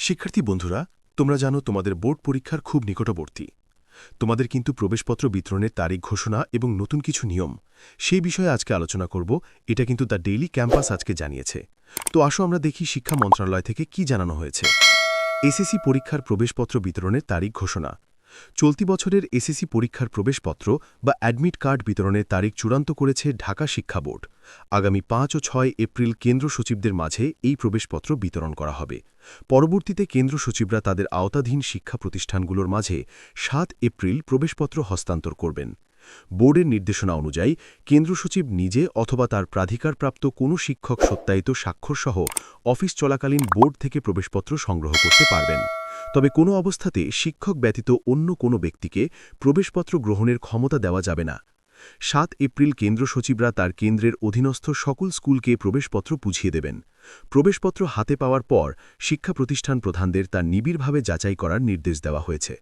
শিক্ষার্থী বন্ধুরা, তোমরা জানো তোমাদের বোর্ড পরীক্ষার খুব নিকটবর্তী। তোমাদের কিন্তু প্রবেশপত্র বিতরণের তারিখ ঘোষণা এবং নতুন কিছু নিয়ম, সেই বিষয়ে আজকে আলোচনা করব। এটা কিন্তু দ্য ডেইলি ক্যাম্পাস আজকে জানিয়েছে। তো আসো আমরা দেখি শিক্ষা মন্ত্রণালয় থেকে কি জানানো হয়েছে। এসএসসি পরীক্ষার প্রবেশপত্র বিতরণের তারিখ ঘোষণা। চলতি বছরের এসএসসি পরীক্ষার প্রবেশপত্র বা অ্যাডমিট কার্ড বিতরণের তারিখ চূড়ান্ত করেছে ঢাকা শিক্ষা বোর্ড। আগামী ৫ ও ৬ এপ্রিল কেন্দ্র সচিবদের মাঝে এই প্রবেশপত্র বিতরণ করা হবে। পরবর্তীতে কেন্দ্র সচিবরা তাদের আওতাধীন শিক্ষা প্রতিষ্ঠানগুলোর মাঝে ৭ এপ্রিল প্রবেশপত্র হস্তান্তর করবেন। বোর্ডের নির্দেশনা অনুযায়ী কেন্দ্র সচিব নিজে অথবা তার প্রাধিকারপ্রাপ্ত কোনো শিক্ষক সত্যায়িত স্বাক্ষরসহ অফিস চলাকালীন বোর্ড থেকে প্রবেশপত্র সংগ্রহ করতে পারবেন। তবে কোনো অবস্থাতে শিক্ষক ব্যতীত অন্য কোনো ব্যক্তিকে প্রবেশপত্র গ্রহণের ক্ষমতা দেওয়া যাবে না। ৭ এপ্রিল কেন্দ্র সচিবরা তার কেন্দ্রের অধীনস্থ সকল স্কুলকে প্রবেশপত্র বুঝিয়ে দেবেন। প্রবেশপত্র হাতে পাওয়ার পর শিক্ষা প্রতিষ্ঠান প্রধানদের তা নিবিড়ভাবে যাচাই করার নির্দেশ দেওয়া হয়েছে।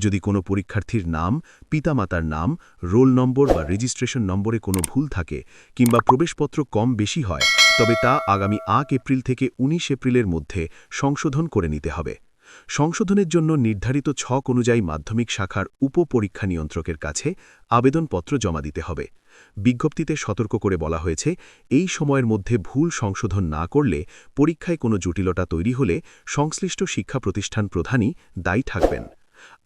যদি কোনো পরীক্ষার্থীর নাম, পিতামাতার নাম, রোল নম্বর বা রেজিস্ট্রেশন নম্বরে কোনো ভুল থাকে কিংবা প্রবেশপত্র কম বেশি হয়, তবে তা আগামী ৮ এপ্রিল থেকে ১৯ এপ্রিলের মধ্যে সংশোধন করে নিতে হবে। সংশোধনের জন্য নির্ধারিত ছক অনুযায়ী মাধ্যমিক শাখার উপপরীক্ষা নিয়ন্ত্রকের কাছে আবেদনপত্র জমা দিতে হবে। বিজ্ঞপ্তিতে সতর্ক করে বলা হয়েছে, এই সময়ের মধ্যে ভুল সংশোধন না করলে পরীক্ষায় কোনো জটিলতা তৈরি হলে সংশ্লিষ্ট শিক্ষা প্রতিষ্ঠান প্রধানই দায়ী থাকবেন।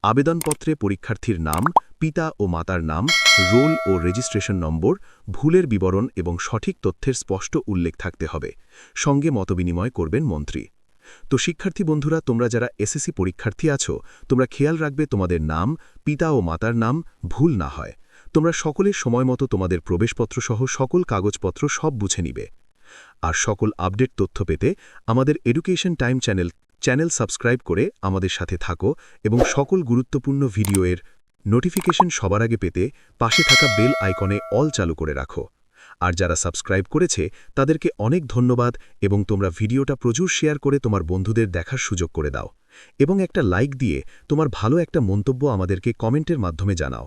আবেদনপত্রে পরীক্ষার্থীর নাম, পিতা ও মাতার নাম, রোল ও রেজিস্ট্রেশন নম্বর, ভুলের বিবরণ এবং সঠিক তথ্যের স্পষ্ট উল্লেখ থাকতে হবে। সঙ্গে মতবিনিময় করবেন মন্ত্রী। তো শিক্ষার্থী বন্ধুরা, তোমরা যারা এসএসসি পরীক্ষার্থী আছো, তোমরা খেয়াল রাখবে তোমাদের নাম, পিতা ও মাতার নাম ভুল না হয়। তোমরা সকলের সময়মতো তোমাদের প্রবেশপত্র সহ সকল কাগজপত্র সব বুঝে নিবে। আর সকল আপডেট তথ্য পেতে আমাদের এডুকেশন টাইম চ্যানেল সাবস্ক্রাইব করে আমাদের সাথে থাকো এবং সকল গুরুত্বপূর্ণ ভিডিওর নোটিফিকেশন সবার আগে পেতে পাশে থাকা বেল আইকনে অল চালু করে রাখো। আর যারা সাবস্ক্রাইব করেছে তাদেরকে অনেক ধন্যবাদ, এবং তোমরা ভিডিওটা প্রচুর শেয়ার করে তোমার বন্ধুদের দেখার সুযোগ করে দাও এবং একটা লাইক দিয়ে তোমার ভালো একটা মন্তব্য আমাদেরকে কমেন্টের মাধ্যমে জানাও।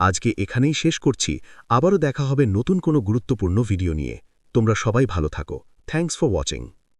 আজকে এখানেই শেষ করছি। আবারও দেখা হবে নতুন কোনো গুরুত্বপূর্ণ ভিডিও নিয়ে। তোমরা সবাই ভালো থাকো। Thanks for watching.